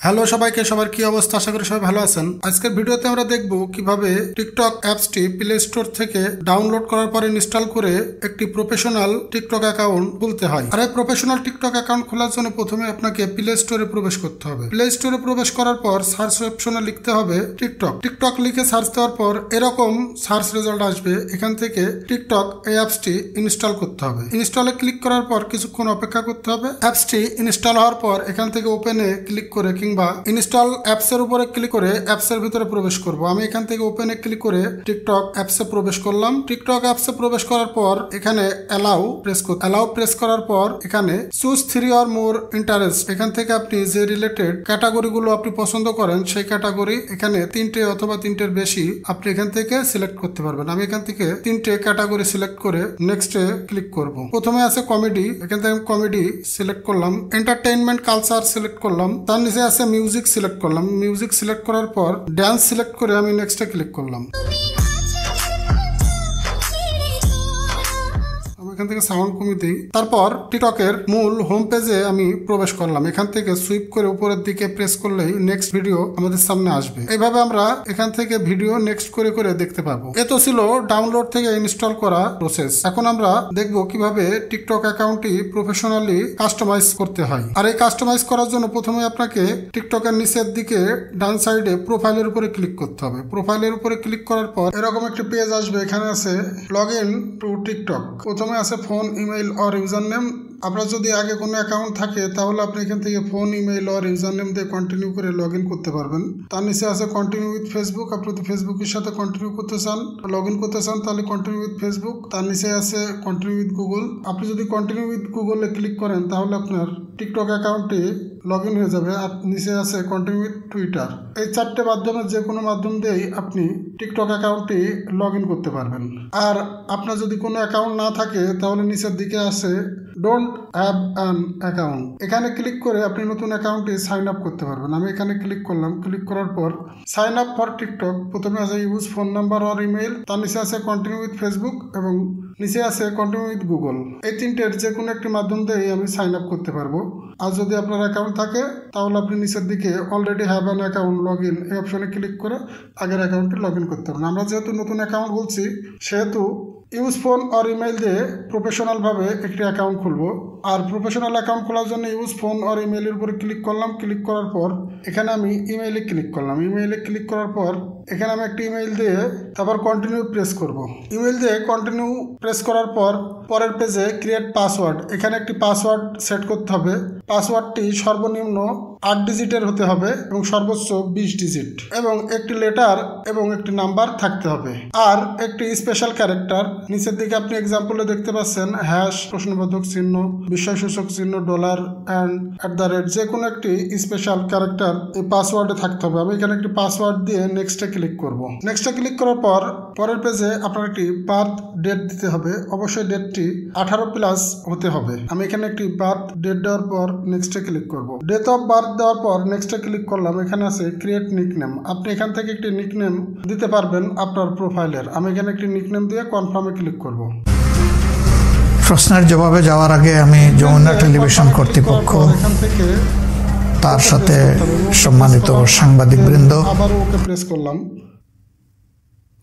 Hello সবাইকে, সবার কি অবস্থা? আশা করি সবাই ভালো আছেন। আজকের ভিডিওতে আমরা দেখব কিভাবে টিকটক অ্যাপসটি প্লে স্টোর থেকে ডাউনলোড করার পর ইনস্টল করে একটি প্রফেশনাল টিকটক অ্যাকাউন্ট খুলতে হয়। আর এই প্রফেশনাল টিকটক অ্যাকাউন্ট খোলার জন্য প্রথমে আপনাকে প্লে স্টোরে প্রবেশ করতে হবে। প্লে স্টোরে প্রবেশ করার পর সার্চ অপশনে লিখতে হবে টিকটক। টিকটক লিখে সার্চ দেওয়ার পর এরকম সার্চ রেজাল্ট আসবে। এখান থেকে টিকটক এই অ্যাপসটি ইনস্টল করতে হবে। ইনস্টলে ক্লিক করার পর কিছুক্ষণ অপেক্ষা করতে হবে। অ্যাপসটি ইনস্টল হওয়ার পর এখান থেকে ওপেনে ক্লিক করে কিংবা ইনস্টল অ্যাপসের উপরে ক্লিক করে অ্যাপসের ভিতরে প্রবেশ করব। আমি এখান থেকে ওপেনে ক্লিক করে টিকটক অ্যাপসে প্রবেশ করলাম। টিকটক অ্যাপসে প্রবেশ করার পর এখানে অ্যালাউ প্রেস করার পর এখানে চুজ 3 অর মোর ইন্টারেস্ট, এখান থেকে আপনি যে রিলেটেড ক্যাটাগরিগুলো আপনি পছন্দ করেন সেই ক্যাটাগরি এখানে 3টে অথবা 3টের বেশি আপনি এখান থেকে সিলেক্ট করতে পারবেন। আমি এখান থেকে 3টে ক্যাটাগরি সিলেক্ট করে নেক্সটে ক্লিক করব। প্রথমে আছে কমেডি, এখান থেকে কমেডি সিলেক্ট করলাম। এন্টারটেইনমেন্ট কালচার সিলেক্ট করলাম। তার নিচে আছে মিউজিক সিলেক্ট করলাম। মিউজিক সিলেক্ট করার পর ড্যান্স সিলেক্ট করে আমি নেক্সটে ক্লিক করলাম। এখান থেকে সাউন্ড কমিয়ে দিই। তারপর টিকটকের মূল হোম পেজে আমি প্রবেশ করলাম। এখান থেকে সুইপ করে উপরের দিকে প্রেস করলেই নেক্সট ভিডিও আমাদের সামনে আসবে। এইভাবে আমরা এখান থেকে ভিডিও নেক্সট করে করে দেখতে পাবো। এ তো ছিল ডাউনলোড থেকে ইনস্টল করা প্রসেস। এখন আমরা দেখব কিভাবে টিকটক অ্যাকাউন্টটি প্রফেশনালি কাস্টমাইজ করতে হয়। আর এই কাস্টমাইজ করার জন্য প্রথমে আপনাকে টিকটকের নিচের দিকে ডান সাইডে প্রোফাইলের উপরে ক্লিক করতে হবে। প্রোফাইলের উপরে ক্লিক করার পর এরকম একটি পেজ আসবে। এখানে আছে লগ ইন টু টিকটক। প্রথমে আছে phone, email or user name. আপনার যদি আগে কোনো অ্যাকাউন্ট থাকে তাহলে আপনি এখান থেকে phone, email or user name দিয়ে কন্টিনিউ করে লগ ইন করতে পারবেন। তার নিচে আছে কন্টিনিউ উইথ ফেসবুক। আপনি যদি ফেসবুকের সাথে কন্টিনিউ করতে চান, লগ ইন করতে চান, তাহলে কন্টিনিউ উইথ ফেসবুক। তার নিচে আছে কন্টিনিউ উইথ গুগল। আপনি যদি কন্টিনিউ উইথ গুগলে ক্লিক করেন তাহলে আপনার টিকটক অ্যাকাউন্টটি লগ ইন হয়ে যাবে। আর নিচে আছে কন্টিনিউ উইথ টুইটার। এই 4টে মাধ্যমে যে কোনো মাধ্যম দিয়েই আপনি টিকটক অ্যাকাউন্টটি লগ ইন করতে পারবেন। আর আপনার যদি কোনো অ্যাকাউন্ট না থাকে তাহলে নিচের দিকে আছে ডোন্ট হ্যাভ অ্যান অ্যাকাউন্ট। এখানে ক্লিক করে আপনি নতুন অ্যাকাউন্টে সাইন আপ করতে পারবেন। আমি এখানে ক্লিক করলাম। ক্লিক করার পর সাইন আপ ফর টিকটক, প্রথমে আছে use phone number or email. তার নিচে আছে কন্টিনিউ উইথ ফেসবুক এবং নিচে আছে কন্টিনিউ উইথ গুগল। এই 3টের যে কোনো একটি মাধ্যম দিয়ে আমি সাইন আপ করতে পারবো। আর যদি আপনার অ্যাকাউন্ট থাকে তাহলে আপনি নিচের দিকে already have an account log in এই অপশনে ক্লিক করে আগের অ্যাকাউন্টে লগ ইন করতে পারবেন। আমরা যেহেতু নতুন অ্যাকাউন্ট বলছি সেহেতু ইউজ ফোন অর ইমেল দিয়ে প্রফেশনালভাবে একটি অ্যাকাউন্ট খুলবো। আর প্রফেশনাল অ্যাকাউন্ট খোলার জন্য ইউজ ফোন অর ইমেলের উপরে ক্লিক করলাম। ক্লিক করার পর এখানে আমি ইমেইলে ক্লিক করলাম। ইমেইলে ক্লিক করার পর এখানে আমি একটি ইমেইল দিয়ে তারপর কন্টিনিউ প্রেস করব। ইমেইল দিয়ে কন্টিনিউ প্রেস করার পর পরের পেজে ক্রিয়েট পাসওয়ার্ড, এখানে একটি পাসওয়ার্ড সেট করতে হবে। পাসওয়ার্ডটি সর্বনিম্ন 8 ডিজিটের হতে হবে এবং সর্বোচ্চ 20 ডিজিট এবং একটি লেটার এবং একটি নাম্বার থাকতে হবে আর একটি স্পেশাল ক্যারেক্টার। নিচের দিকে আপনি এক্সাম্পলে দেখতে পাচ্ছেন হ্যাশ, প্রশ্নবোধক চিহ্ন, বিস্ময়সূচক চিহ্ন, ডলার অ্যান্ড @ যে কোনো একটি স্পেশাল ক্যারেক্টার এই পাসওয়ার্ডে থাকতে হবে। আমি এখানে একটি পাসওয়ার্ড দিয়ে নেক্সটে ক্লিক করব। নেক্সটে ক্লিক করার পর পরের পেজে আপনার একটি বার্থ ডেট দিতে হবে। অবশ্যই ডেটটি 18+ হতে হবে। আমি এখানে একটি বার্থ ডেট দেওয়ার পর নেক্সটে ক্লিক করব। ডেট অফ বার্থ দেওয়ার পর নেক্সটে ক্লিক করলাম। এখানে আছে ক্রিয়েট নিকনেম। আপনি এখান থেকে একটি নিকনেম দিতে পারবেন আপনার প্রোফাইলের। আমি এখানে একটি নিকনেম দিয়ে কনফার্মে ক্লিক করব। প্রশ্নের জবাবে যাওয়ার আগে আমি যমুনা টেলিভিশন কর্তৃপক্ষ, তার সাথে সম্মানিত সাংবাদিকবৃন্দ, আবার ওকে প্রেস করলাম।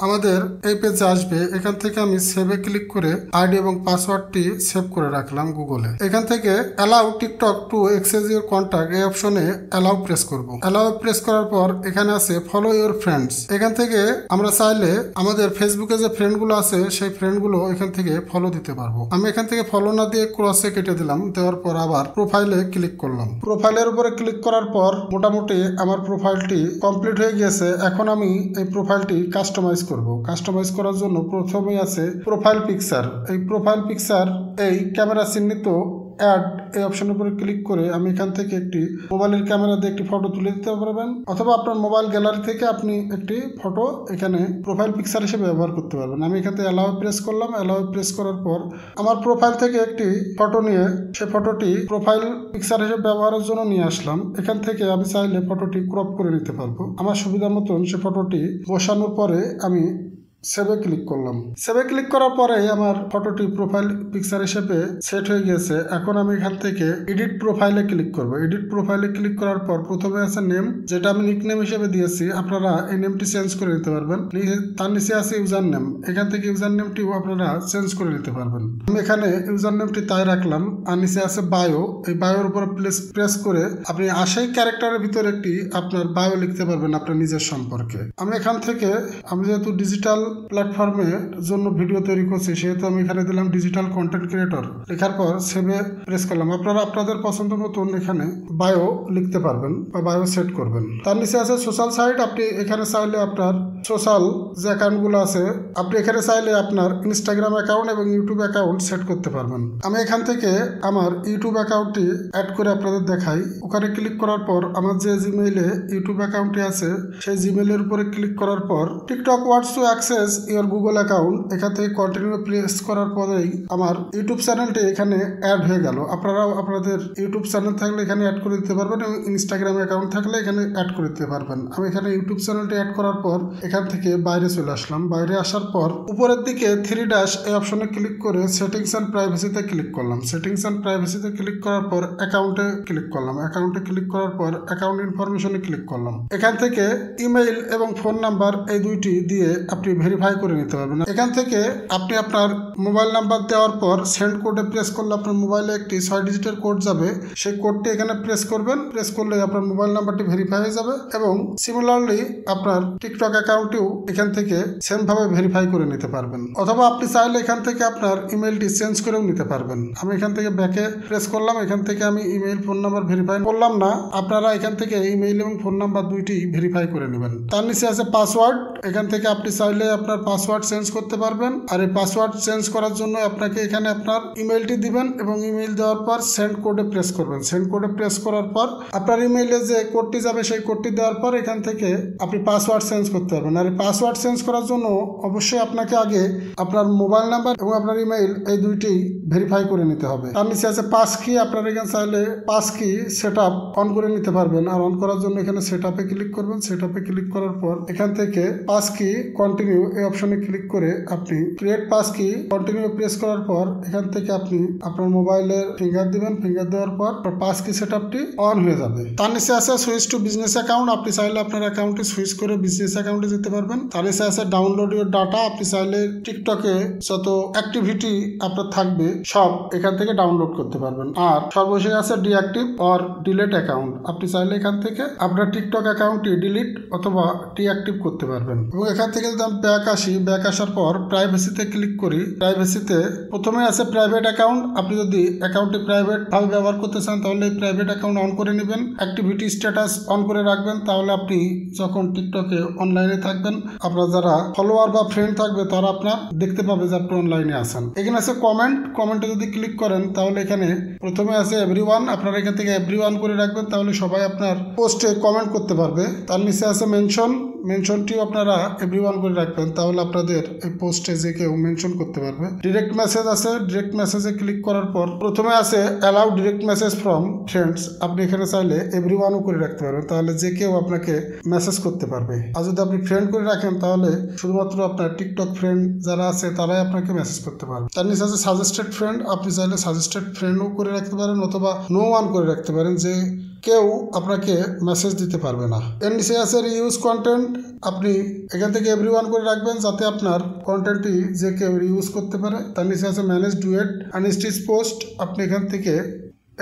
আমাদের এই পেজে আসবে। এখান থেকে আমি সেভে ক্লিক করে আইডি এবং পাসওয়ার্ডটি সেভ করে রাখলাম গুগলে। এখান থেকে allow TikTok to exchange your contact এই অপশনে অ্যালাউ প্রেস করব। অ্যালাউ প্রেস করার পর এখানে আছে ফলো ইউর ফ্রেন্ডস। এখান থেকে আমরা চাইলে আমাদের ফেসবুকে যে ফ্রেন্ডগুলো আছে সেই ফ্রেন্ডগুলো এখান থেকে ফলো দিতে পারবো। আমি এখান থেকে ফলো না দিয়ে ক্রসে কেটে দিলাম। দেওয়ার পর আবার প্রোফাইলে ক্লিক করলাম। প্রোফাইলের উপরে ক্লিক করার পর মোটামুটি আমার প্রোফাইলটি কমপ্লিট হয়ে গেছে। এখন আমি এই প্রোফাইলটি কাস্টমাইজ করব। কাস্টমাইজ করার জন্য প্রথমেই আছে প্রোফাইল পিকচার। এই প্রোফাইল পিকচার এই ক্যামেরা চিহ্নিত অ্যাড এই অপশনের উপরে ক্লিক করে আমি এখান থেকে একটি মোবাইলের ক্যামেরা দিয়ে একটি ফটো তুলে দিতে পারবেন অথবা আপনার মোবাইল গ্যালারি থেকে আপনি একটি ফটো এখানে প্রোফাইল পিকচার হিসেবে ব্যবহার করতে পারবেন। আমি এখান থেকে অ্যালাউ প্রেস করলাম। অ্যালাউ প্রেস করার পর আমার প্রোফাইল থেকে একটি ফটো নিয়ে সেই ফটোটি প্রোফাইল পিকচার হিসেবে ব্যবহারের জন্য নিয়ে আসলাম। এখান থেকে আমি চাইলে ফটোটি ক্রপ করে নিতে পারবো আমার সুবিধা মতন। সে ফটোটি বসানোর পরে আমি সেভে ক্লিক করলাম। সেভে ক্লিক করার পরে আমার ফটোটি প্রোফাইল পিকচার হিসেবে সেট হয়ে গেছে। এখন আমি এখান থেকে এডিট প্রোফাইলে ক্লিক করব। এডিট প্রোফাইলে ক্লিক করার পর প্রথমে আছে নেম, যেটা আমি নিকনেম হিসেবে দিয়েছি। আপনারা এই নেমটি চেঞ্জ করে নিতে পারবেন। তার নিচে আছে ইউজার নেম, এখান থেকে ইউজার নেমটিও আপনারা চেঞ্জ করে নিতে পারবেন। আমি এখানে ইউজার নেমটি তাই রাখলাম। আর নিচে আছে বায়ো, এই বায়োর উপর প্রেস করে আপনি 80 ক্যারেক্টারের ভিতরে একটি আপনার বায়ো লিখতে পারবেন আপনার নিজের সম্পর্কে। আমি এখান থেকে, আমি যেহেতু ডিজিটাল প্ল্যাটফর্মের জন্য ভিডিও তৈরি করছি, সেহেতু আমি এখানে দিলাম ডিজিটাল কন্টেন্ট ক্রিয়েটর। লেখার পর সেভে প্রেস করলাম। আপনারা আপনাদের পছন্দ মতন এখানে বায়ো লিখতে পারবেন বা বায়ো সেট করবেন। তার নিচে আছে সোশ্যাল সাইট। আপনি এখানে চাইলে আপনার সোশ্যাল যে অ্যাকাউন্টগুলো আছে, আপনি এখানে চাইলে আপনার ইনস্টাগ্রাম অ্যাকাউন্ট এবং ইউটিউব অ্যাকাউন্ট সেট করতে পারবেন। আমি এখান থেকে আমার ইউটিউব অ্যাকাউন্টটি অ্যাড করে আপনাদের দেখাই। ওখানে ক্লিক করার পর আমার যে জিমেইলে ইউটিউব অ্যাকাউন্টটি আছে, সেই জিমেইলের উপরে ক্লিক করার পর TikTok wants to access your Google account, এখান থেকে কন্টিনিউ প্রেস করার পরেই আমার ইউটিউব চ্যানেলটি এখানে অ্যাড হয়ে গেল। আপনারাও আপনাদের ইউটিউব চ্যানেল থাকলে এখানে অ্যাড করে দিতে পারবেন এবং ইনস্টাগ্রাম অ্যাকাউন্ট থাকলে এখানে অ্যাড করে দিতে পারবেন। আমি এখানে ইউটিউব চ্যানেলটি অ্যাড করার পর এখান থেকে বাইরে চলে আসলাম। বাইরে আসার পর উপরের দিকে 3 এই অপশনে ক্লিক করে সেটিংস অ্যান্ড প্রাইভেসিতে ক্লিক করলাম। সেটিংস অ্যান্ড প্রাইভেসিতে ক্লিক করার পর অ্যাকাউন্টে ক্লিক করলাম। অ্যাকাউন্টে ক্লিক করার পর অ্যাকাউন্ট ইনফরমেশনে ক্লিক করলাম। এখান থেকে ইমেইল এবং ফোন নাম্বার এই দুইটি দিয়ে আপনি ভেরিফাই করে নিতে পারবেন। এখান থেকে আপনি আপনার মোবাইল নাম্বার দেওয়ার পর সেন্ড কোডে প্রেস করলে আপনার মোবাইলে একটি 6 ডিজিটের কোড যাবে। সেই কোডটি এখানে প্রেস করবেন। প্রেস করলে আপনার মোবাইল নাম্বারটি ভেরিফাই হয়ে যাবে এবং সিমিলারলি আপনার টিকটক অ্যাকাউন্টটিও এখান থেকে সেম ভাবে ভেরিফাই করে নিতে পারবেন। অথবা আপনি চাইলে এখান থেকে আপনার ইমেইলটি চেঞ্জ করেও নিতে পারবেন। আমি এখান থেকে ব্যাকে প্রেস করলাম। এখান থেকে আমি ইমেইল ফোন নাম্বার ভেরিফাই করলাম না। আপনারা এখান থেকে ইমেইল এবং ফোন নাম্বার দুইটি ভেরিফাই করে নেবেন। তার নিচে আছে পাসওয়ার্ড। এখান থেকে আপনি চাইলে আপনার পাসওয়ার্ড চেঞ্জ করতে পারবেন। আর এই পাসওয়ার্ড চেঞ্জ করার জন্য আপনাকে এখানে আপনার ইমেইলটি দিবেন এবং ইমেইল দেওয়ার পর সেন্ড কোডে প্রেস করবেন। সেন্ড কোডে প্রেস করার পর আপনার ইমেইলে যে কোডটি যাবে সেই কোডটি দেওয়ার পর এখান থেকে আপনি পাসওয়ার্ড চেঞ্জ করতে পারবেন। আর এই পাসওয়ার্ড চেঞ্জ করার জন্য অবশ্যই আপনাকে আগে আপনার মোবাইল নাম্বার এবং আপনার ইমেইল এই দুইটি ভেরিফাই করে নিতে হবে। তার নিচে আছে পাস কি। আপনারা এখানে চাইলে পাস কি সেট আপ অন করে নিতে পারবেন। আর অন করার জন্য এখানে সেট আপে ক্লিক করবেন। সেট আপে ক্লিক করার পর এখান থেকে পাস কি কন্টিনিউ এই অপশনে ক্লিক করে আপনি ক্রিয়েট পাস কি কন্টিনিউ প্রেস করার পর এখান থেকে আপনি আপনার মোবাইলের ফিঙ্গার দিবেন। ফিঙ্গার দেওয়ার পর পাস কি সেট আপটি অন হয়ে যাবে। তার নিচে আছে সুইচ টু বিজনেস অ্যাকাউন্ট। আপনি চাইলে আপনার অ্যাকাউন্টটি সুইচ করে বিজনেস অ্যাকাউন্টে যেতে পারবেন। তার নিচে আছে ডাউনলোড ইওর ডাটা। আপনি চাইলে টিকটকে যত অ্যাক্টিভিটি আপনার থাকবে সব এখান থেকে ডাউনলোড করতে পারবেন। আর সর্বশেষ আছে ডিঅ্যাক্টিভ অর ডিলিট অ্যাকাউন্ট। আপনি চাইলে এখান থেকে আপনার টিকটক অ্যাকাউন্টটি ডিলিট অথবা ডিঅ্যাক্টিভ করতে পারবেন। এবং এখান থেকে যদি আমি ব্যাক আসি, ব্যাক আসার পর প্রাইভেসিতে ক্লিক করি। প্রাইভেসিতে প্রথমে আছে প্রাইভেট অ্যাকাউন্ট। আপনি যদি অ্যাকাউন্টটি প্রাইভেট ভাবে ব্যবহার করতে চান তাহলে এই প্রাইভেট অ্যাকাউন্ট অন করে নেবেন। অ্যাক্টিভিটি স্ট্যাটাস অন করে রাখবেন। তাহলে আপনি যখন টিকটকে অনলাইনে থাকবেন, আপনার যারা ফলোয়ার বা ফ্রেন্ড থাকবে তারা আপনার দেখতে পাবে যে আপনি অনলাইনে আছেন। এখানে আছে কমেন্ট। কমেন্টে যদি ক্লিক করেন তাহলে এখানে প্রথমে আছে এভরিওয়ান। আপনারা এখান থেকে এভরিওয়ান করে রাখবেন, তাহলে সবাই আপনার পোস্টে কমেন্ট করতে পারবে। তার নিচে আছে মেনশন। মেনশনটিও আপনারা এভরিওয়ান করে রাখবেন, তাহলে আপনাদের এই পোস্টে যে কেউ মেনশন করতে পারবে। ডিরেক্ট মেসেজ আছে। ডিরেক্ট মেসেজে ক্লিক করার পর প্রথমে আছে allow direct message from friends. আপনি এখানে চাইলে এভরিওয়ানও করে রাখতে পারবেন, তাহলে যে কেউ আপনাকে মেসেজ করতে পারবে। আর যদি আপনি ফ্রেন্ড করে রাখেন তাহলে শুধুমাত্র আপনার টিকটক ফ্রেন্ড যারা আছে তারাই আপনাকে মেসেজ করতে পারবে। তার নিচে আছে সাজেস্টেড ফ্রেন্ড। আপনি চাইলে সাজেস্টেড ফ্রেন্ডও করে রাখতে পারেন অথবা নো ওয়ান করে রাখতে পারেন, যে কেউ আপনাকে মেসেজ দিতে পারবে না। এর নিচে আছে রিউজ কন্টেন্ট। আপনি এখান থেকে এভরিওয়ান করে রাখবেন যাতে আপনার কন্টেন্টটি যে কেউ রিউজ করতে পারে। তার নিচে আছে manage duet and stitch post. আপনি এখান থেকে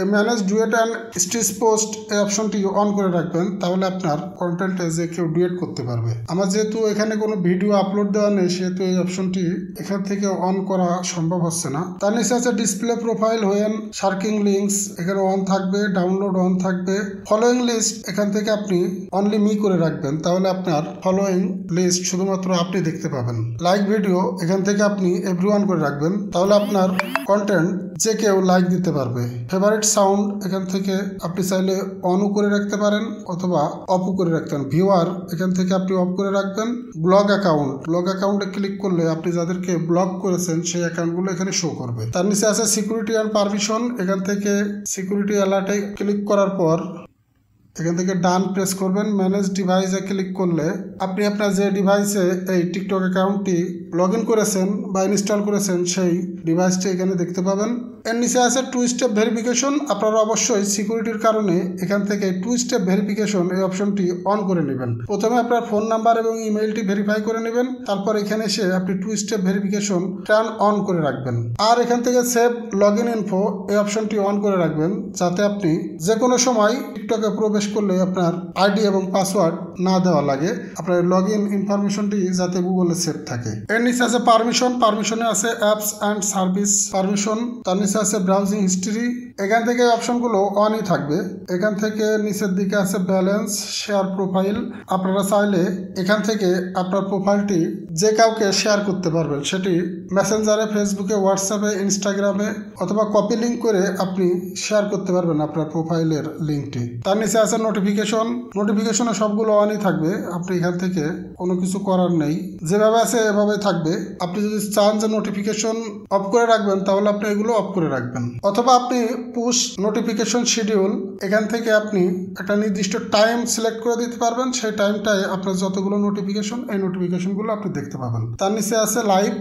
এই manage duet and stitch post এই অপশনটি অন করে রাখবেন, তাহলে আপনার কন্টেন্টে যে কেউ ডুয়েট করতে পারবে। আমার যেহেতু এখানে কোনো ভিডিও আপলোড দেওয়া নেই সেহেতু এই অপশনটি এখান থেকে অন করা সম্ভব হচ্ছে না। তার নিচে আছে ডিসপ্লে প্রোফাইল হোয়েন শার্কিং লিঙ্কস, এখানে অন থাকবে। ডাউনলোড অন থাকবে। ফলোয়িং লিস্ট এখান থেকে আপনি অনলি মি করে রাখবেন, তাহলে আপনার ফলোয়িং লিস্ট শুধুমাত্র আপনি দেখতে পাবেন। লাইক ভিডিও এখান থেকে আপনি এভরিওয়ান করে রাখবেন, তাহলে আপনার কন্টেন্ট যে কেউ লাইক দিতে পারবে। ফেভারিট সাউন্ড এখান থেকে আপনি চাইলে অনও করে রাখতে পারেন অথবা অফও করে রাখতে পারেন। ভিউয়ার এখান থেকে আপনি অফ করে রাখবেন। Blog account. ব্লগ অ্যাকাউন্টে ক্লিক করলে আপনি যাদেরকে ব্লক করেছেন সেই অ্যাকাউন্টগুলো এখানে শো করবে। তার নিচে আছে সিকিউরিটি অ্যান্ড পারমিশন। এখান থেকে সিকিউরিটি অ্যালার্টে ক্লিক করার পর এখান থেকে ডান প্রেস করবেন। ম্যানেজ ডিভাইসে ক্লিক করলে আপনি আপনার যে ডিভাইসে এই টিকটক অ্যাকাউন্টটি লগ ইন করেছেন বা ইনস্টল করেছেন সেই ডিভাইসটি এখানে দেখতে পাবেন। এর নিচে আছে 2 স্টেপ ভেরিফিকেশন। আপনারা অবশ্যই সিকিউরিটির কারণে এখান থেকে 2 স্টেপ ভেরিফিকেশন এই অপশনটি অন করে নেবেন। প্রথমে আপনার ফোন নাম্বার এবং ইমেইলটি ভেরিফাই করে নেবেন, তারপর এখানে এসে আপনি 2 স্টেপ ভেরিফিকেশন টার্ন অন করে রাখবেন। আর এখান থেকে সেভ লগ ইন ইনফো এই অপশনটি অন করে রাখবেন, যাতে আপনি যে কোনো সময় টিকটকে প্রবেশ করলে আপনার আইডি এবং পাসওয়ার্ড না দেওয়া লাগে, আপনার লগ ইন ইনফরমেশনটি যাতে গুগলে সেভ থাকে। এর নিচে আছে পারমিশনে আছে অ্যাপস অ্যান্ড সার্ভিস পারমিশন, তার নিচে আছে ব্রাউজিং হিস্ট্রি। এখান থেকে অপশনগুলো অনই থাকবে। এখান থেকে নিচের দিকে আছে ব্যালেন্স, শেয়ার প্রোফাইল। আপনারা চাইলে এখান থেকে আপনার প্রোফাইলটি যে কাউকে শেয়ার করতে পারবেন, সেটি মেসেঞ্জারে, ফেসবুকে, হোয়াটসঅ্যাপে, ইনস্টাগ্রামে অথবা কপি লিঙ্ক করে আপনি শেয়ার করতে পারবেন আপনার প্রোফাইলের লিঙ্কটি। তার নিচে আছে নোটিফিকেশনে সবগুলো অনই থাকবে। আপনি এখান থেকে কোনো কিছু করার নেই, যেভাবে আছে এভাবে থাকবে। আপনি যদি চান যে নোটিফিকেশন অফ করে রাখবেন, তাহলে আপনি এগুলো অফ করে রাখবেন। অথবা আপনি পুশ নোটিফিকেশন শিডিউল, এখান থেকে আপনি একটা নির্দিষ্ট টাইম সিলেক্ট করে দিতে পারবেন। সেই টাইমটায় আপনার যতগুলো নোটিফিকেশন, এই নোটিফিকেশনগুলো আপনি দেখতে পাবেন। তার নিচে আছে লাইভ,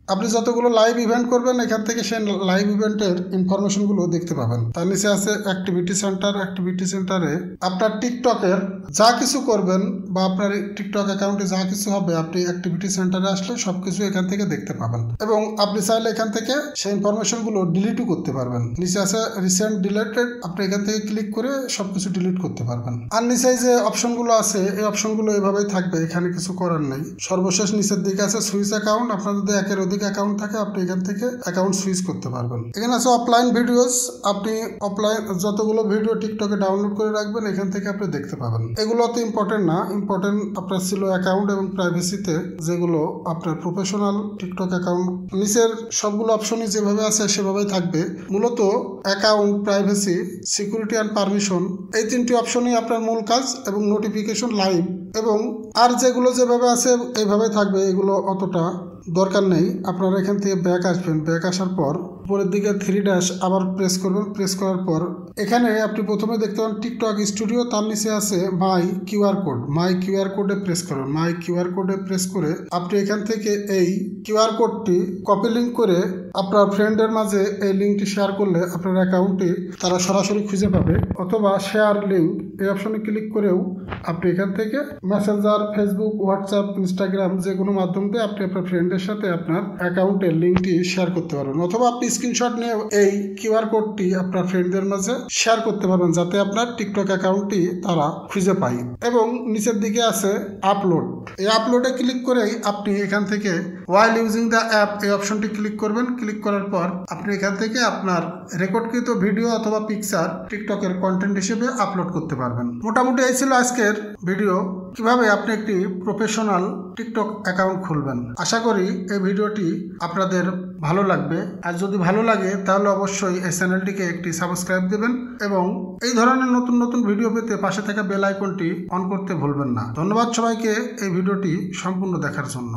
আপনি যতগুলো লাইভ ইভেন্ট করবেন এখান থেকে সেই লাইভ ইভেন্টের ইনফরমেশনগুলো দেখতে পাবেন। তার নিচে আছে অ্যাক্টিভিটি সেন্টারে আপনার টিকটকের যা কিছু করবেন বা আপনার টিকটক অ্যাকাউন্টে যা কিছু হবে, আপনি অ্যাক্টিভিটি সেন্টারে আসলে সবকিছু এখান থেকে দেখতে পাবেন এবং আপনি চাইলে এখান থেকে সেই ইনফরমেশনগুলো ডিলিটও করতে পারবেন। নিচে আছে রিসেন্ট ডিলিটেড, আপনি এখান থেকে ক্লিক করে সবকিছু ডিলিট করতে পারবেন। আর নিচে যে অপশনগুলো আছে, এই অপশনগুলো এভাবেই থাকবে, এখানে কিছু করার নেই। সর্বশেষ নিচের দিকে আছে সুইচ অ্যাকাউন্ট। আপনার যদি একের অধিক অ্যাকাউন্ট থাকে, আপনি এখান থেকে অ্যাকাউন্ট সুইচ করতে পারবেন। এখানে আছে অফলাইন ভিডিওস, আপনি অফলাইন যতগুলো ভিডিও টিকটকে ডাউনলোড করে রাখবেন এখান থেকে আপনি দেখতে পাবেন। এগুলো তো ইম্পর্টেন্ট না, ইম্পর্টেন্ট আপনার ছিল অ্যাকাউন্ট এবং প্রাইভেসিতে, যেগুলো আপনার প্রফেশনাল টিকটক অ্যাকাউন্ট। নিচের সবগুলো অপশনই যেভাবে আছে সেভাবেই থাকবে। মূলত account, privacy, security and permission, এই 3টি অপশনই আপনার মূল কাজ, এবং নোটিফিকেশন, লাইভ, এবং আর যেগুলো যেভাবে আছে এইভাবে থাকবে। এগুলো অতটা দরকার নেই। আপনারা এখান থেকে ব্যাক আসবেন, ব্যাক আসার পর উপরের দিকে 3 আবার প্রেস করবেন। প্রেস করার পর এখানে আপনি প্রথমে দেখতে পাবেন টিকটক স্টুডিও, তার নিচে আছে মাই কিউআর কোডে প্রেস করবেন। মাই কিউআর কোডে প্রেস করে আপনি এখান থেকে এই কিউআর কোডটি কপি লিঙ্ক করে আপনার ফ্রেন্ডের মাঝে এই লিঙ্কটি শেয়ার করলে আপনার অ্যাকাউন্টটি তারা সরাসরি খুঁজে পাবে। অথবা শেয়ার লিঙ্ক এই অপশনে ক্লিক করেও আপনি এখান থেকে মেসেঞ্জার, ফেসবুক, হোয়াটসঅ্যাপ, ইনস্টাগ্রাম যে কোনো মাধ্যম দিয়ে আপনি আপনার ফ্রেন্ডের সাথে আপনার অ্যাকাউন্টের লিঙ্কটি শেয়ার করতে পারবেন। অথবা আপনি স্ক্রিনশট নিয়ে এই কিউআর কোডটি আপনার ফ্রেন্ডদের মাঝে শেয়ার করতে পারবেন, যাতে আপনার টিকটক অ্যাকাউন্টটি তারা খুঁজে পায়। এবং নিচের দিকে আছে আপলোড, এই আপলোডে ক্লিক করেই আপনি এখান থেকে ওয়াইল ইউজিং দ্য অ্যাপ এই অপশনটি ক্লিক করবেন। ক্লিক করার পর আপনি এখান থেকে আপনার রেকর্ডকৃত ভিডিও অথবা পিকচার টিকটকের কন্টেন্ট হিসেবে আপলোড করতে পারবেন। মোটামুটি এই ছিল আজকের ভিডিও, কিভাবে আপনি একটি প্রফেশনাল টিকটক অ্যাকাউন্ট খুলবেন। আশা করি এই ভিডিওটি আপনাদের ভালো লাগবে। আর যদি ভালো লাগে তাহলে অবশ্যই এই চ্যানেলটিকে একটি সাবস্ক্রাইব দেবেন এবং এই ধরনের নতুন নতুন ভিডিও পেতে পাশে থাকা বেল আইকনটি অন করতে ভুলবেন না। ধন্যবাদ সবাইকে এই ভিডিওটি সম্পূর্ণ দেখার জন্য।